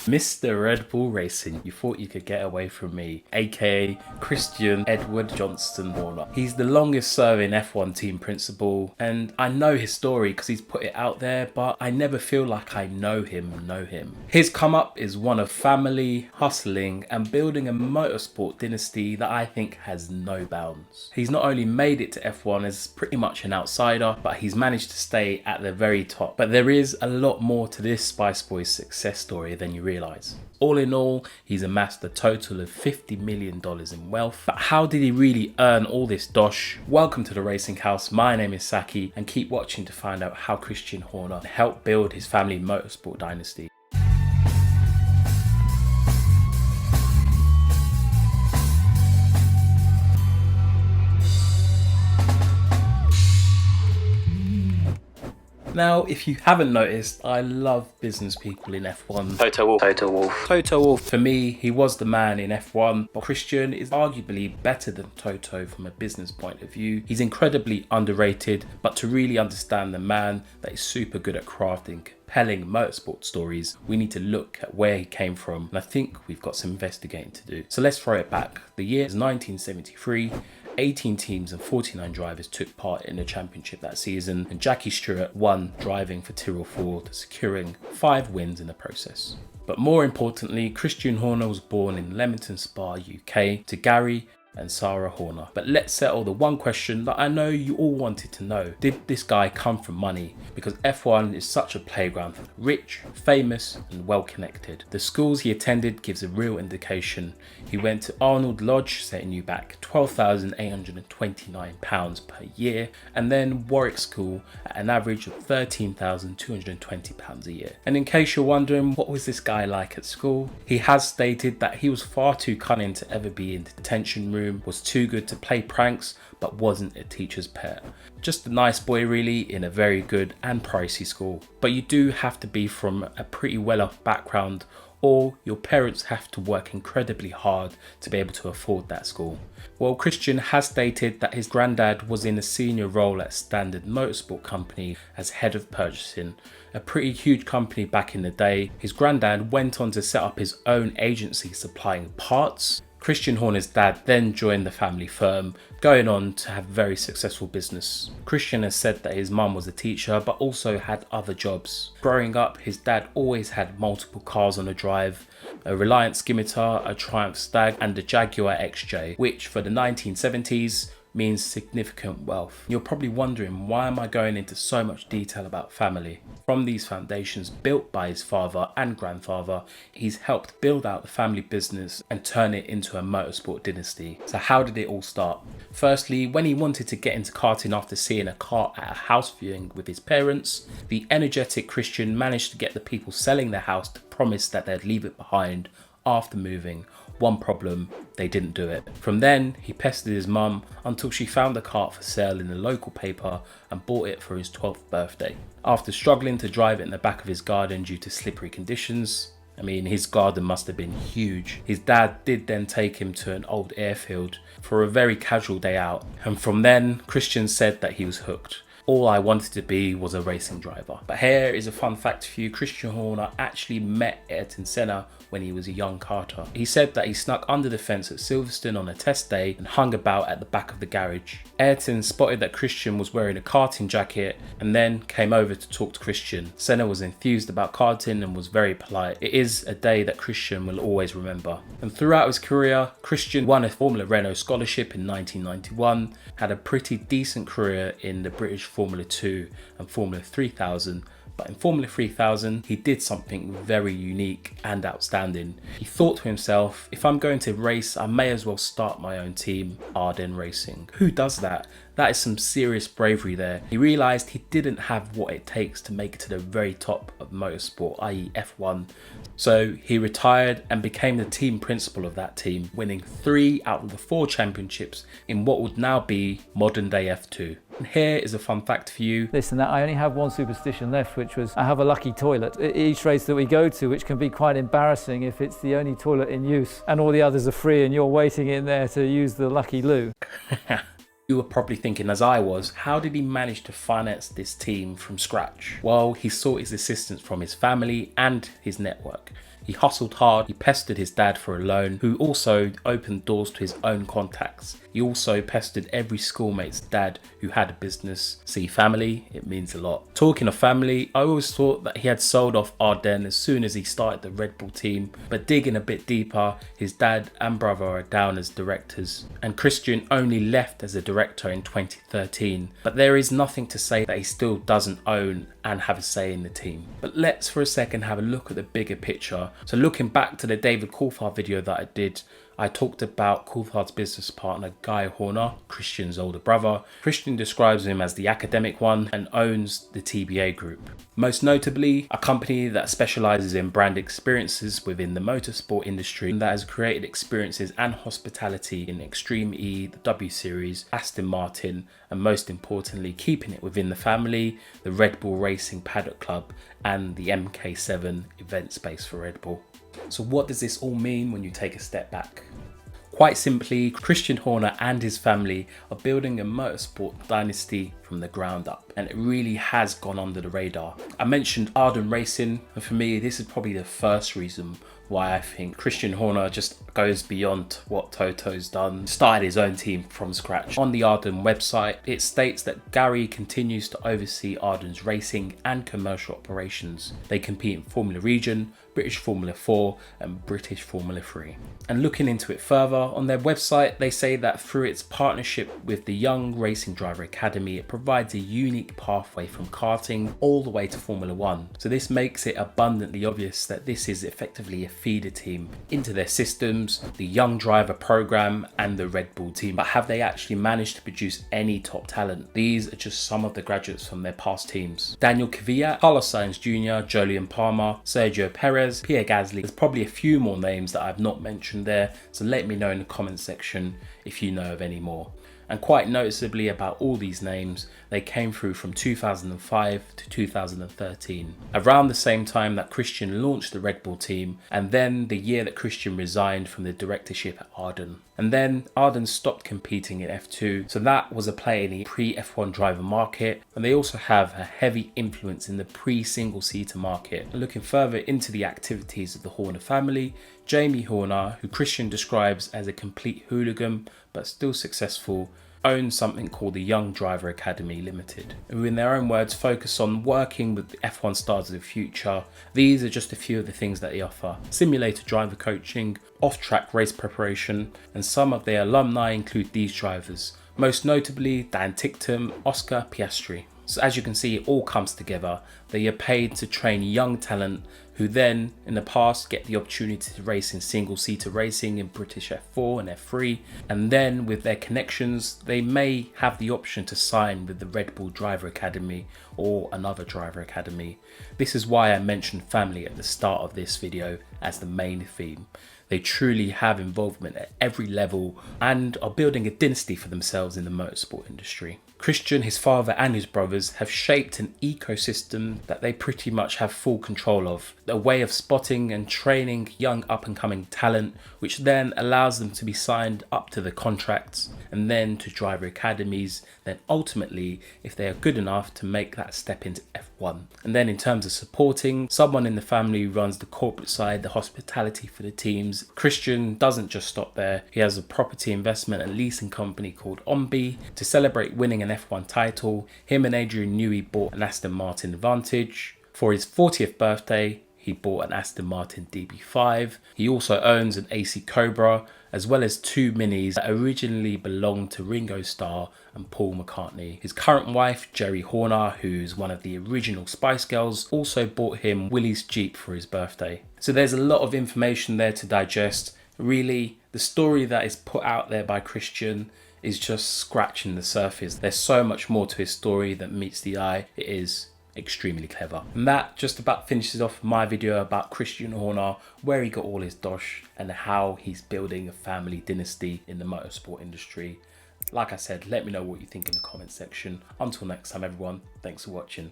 Mr. Red Bull Racing, you thought you could get away from me, aka Christian Edward Johnston Hoerner. He's the longest serving F1 team principal, and I know his story because he's put it out there, but I never feel like I know him. His come up is one of family, hustling, and building a motorsport dynasty that I think has no bounds. He's not only made it to F1 as pretty much an outsider, but he's managed to stay at the very top. But there is a lot more to this Spice Boys success story than you realise. All in all, he's amassed a total of $50 million in wealth. But how did he really earn all this dosh? Welcome to the Racing House. My name is Saki, and keep watching to find out how Christian Hoerner helped build his family motorsport dynasty. Now, if you haven't noticed, I love business people in F1. Toto Wolff. For me, he was the man in F1, but Christian is arguably better than Toto from a business point of view. He's incredibly underrated, but to really understand the man that is super good at crafting compelling motorsport stories, we need to look at where he came from, and I think we've got some investigating to do. So let's throw it back. The year is 1973. 18 teams and 49 drivers took part in the championship that season, and Jackie Stewart won driving for Tyrrell Ford, securing 5 wins in the process. But more importantly, Christian Hoerner was born in Leamington Spa, UK, to Gary and Sarah Hoerner. But let's settle the one question that I know you all wanted to know. Did this guy come from money? Because F1 is such a playground for the rich, famous and well connected. The schools he attended gives a real indication. He went to Arnold Lodge, setting you back £12,829 per year, and then Warwick School at an average of £13,220 a year. And in case you're wondering what was this guy like at school, he has stated that he was far too cunning to ever be in the detention room, was too good to play pranks, but wasn't a teacher's pet. Just a nice boy really in a very good and pricey school. But you do have to be from a pretty well off background, or your parents have to work incredibly hard to be able to afford that school. Well, Christian has stated that his granddad was in a senior role at Standard Motorsport Company as head of purchasing, a pretty huge company back in the day. His granddad went on to set up his own agency supplying parts. Christian Hoerner's dad then joined the family firm, going on to have a very successful business. Christian has said that his mum was a teacher, but also had other jobs. Growing up, his dad always had multiple cars on the drive, a Reliant Scimitar, a Triumph Stag and a Jaguar XJ, which for the 1970s means significant wealth. You're probably wondering, why am I going into so much detail about family? From these foundations built by his father and grandfather, he's helped build out the family business and turn it into a motorsport dynasty. So how did it all start? Firstly, when he wanted to get into karting after seeing a car at a house viewing with his parents, the energetic Christian managed to get the people selling their house to promise that they'd leave it behind after moving. One problem, they didn't do it. From then, he pestered his mum until she found the car for sale in the local paper and bought it for his 12th birthday. After struggling to drive it in the back of his garden due to slippery conditions, his garden must have been huge. His dad did then take him to an old airfield for a very casual day out. And from then, Christian said that he was hooked. All I wanted to be was a racing driver. But here is a fun fact for you. Christian Hoerner actually met Ayrton Senna when he was a young karter. He said that he snuck under the fence at Silverstone on a test day and hung about at the back of the garage. Ayrton spotted that Christian was wearing a karting jacket and then came over to talk to Christian. Senna was enthused about karting and was very polite. It is a day that Christian will always remember. And throughout his career, Christian won a Formula Renault scholarship in 1991, had a pretty decent career in the British Formula 2 and Formula 3000, but in Formula 3000 he did something very unique and outstanding. He thought to himself, if I'm going to race, I may as well start my own team, Arden Racing. Who does that? That is some serious bravery there. He realised he didn't have what it takes to make it to the very top of motorsport, i.e. F1. So he retired and became the team principal of that team, winning 3 out of the 4 championships in what would now be modern day F2. And here is a fun fact for you. Listen, I only have one superstition left, which was I have a lucky toilet at each race that we go to, which can be quite embarrassing if it's the only toilet in use and all the others are free and you're waiting in there to use the lucky loo. You were probably thinking, as I was, how did he manage to finance this team from scratch? Well, he sought his assistance from his family and his network. He hustled hard, he pestered his dad for a loan, who also opened doors to his own contacts. He also pestered every schoolmate's dad who had a business. See, family, it means a lot. Talking of family, I always thought that he had sold off Arden as soon as he started the Red Bull team, but digging a bit deeper, his dad and brother are down as directors, and Christian only left as a director in 2013. But there is nothing to say that he still doesn't own and have a say in the team. But let's for a second have a look at the bigger picture. So looking back to the David Coulthard video that I did, I talked about Coulthard's business partner Guy Hoerner, Christian's older brother. Christian describes him as the academic one and owns the TBA group. Most notably, a company that specializes in brand experiences within the motorsport industry and that has created experiences and hospitality in Extreme E, the W Series, Aston Martin, and most importantly, keeping it within the family, the Red Bull Racing Paddock Club and the MK7 event space for Red Bull. So what does this all mean when you take a step back? Quite simply, Christian Hoerner and his family are building a motorsport dynasty from the ground up, and it really has gone under the radar. I mentioned Arden Racing, and for me this is probably the first reason why I think Christian Hoerner just goes beyond what Toto's done, started his own team from scratch. On the Arden website, it states that Gary continues to oversee Arden's racing and commercial operations. They compete in Formula Region, British Formula 4 and British Formula 3. And looking into it further, on their website they say that through its partnership with the Young Racing Driver Academy, it provides a unique pathway from karting all the way to Formula 1. So this makes it abundantly obvious that this is effectively a feeder team into their systems, the Young Driver program and the Red Bull team. But have they actually managed to produce any top talent? These are just some of the graduates from their past teams. Daniel Kvyat, Carlos Sainz Jr., Jolyon Palmer, Sergio Perez, Pierre Gasly. There's probably a few more names that I've not mentioned there, so let me know in the comments section if you know of any more. And quite noticeably about all these names, they came through from 2005 to 2013, around the same time that Christian launched the Red Bull team, and then the year that Christian resigned from the directorship at Arden. And then Arden stopped competing in F2, so that was a play in the pre-F1 driver market, and they also have a heavy influence in the pre-single seater market. And looking further into the activities of the Hoerner family, Jamie Hoerner, who Christian describes as a complete hooligan but still successful, owns something called the Young Driver Academy Limited, who in their own words focus on working with the F1 stars of the future. These are just a few of the things that they offer: simulator driver coaching, off-track race preparation, and some of their alumni include these drivers, most notably Dan Ticktum, Oscar Piastri. So as you can see, it all comes together. They are paid to train young talent who then in the past get the opportunity to race in single-seater racing in British F4 and F3, and then with their connections they may have the option to sign with the Red Bull Driver Academy or another driver academy. This is why I mentioned family at the start of this video as the main theme. They truly have involvement at every level and are building a dynasty for themselves in the motorsport industry. Christian, his father and his brothers have shaped an ecosystem that they pretty much have full control of. A way of spotting and training young up and coming talent, which then allows them to be signed up to the contracts and then to driver academies, then ultimately, if they are good enough, to make that step into F1. And then in terms of supporting, someone in the family runs the corporate side, the hospitality for the teams. Christian doesn't just stop there. He has a property investment and leasing company called Ombi. To celebrate winning an F1 title, him and Adrian Newey bought an Aston Martin Vantage. For his 40th birthday, he bought an Aston Martin DB5. He also owns an AC Cobra, as well as two Minis that originally belonged to Ringo Starr and Paul McCartney. His current wife, Geri Hoerner, who's one of the original Spice Girls, also bought him Willie's Jeep for his birthday. So there's a lot of information there to digest. Really, the story that is put out there by Christian is just scratching the surface. There's so much more to his story that meets the eye. It is extremely clever. And that just about finishes off my video about Christian Hoerner, where he got all his dosh and how he's building a family dynasty in the motorsport industry. Like I said, let me know what you think in the comment section. Until next time everyone, thanks for watching.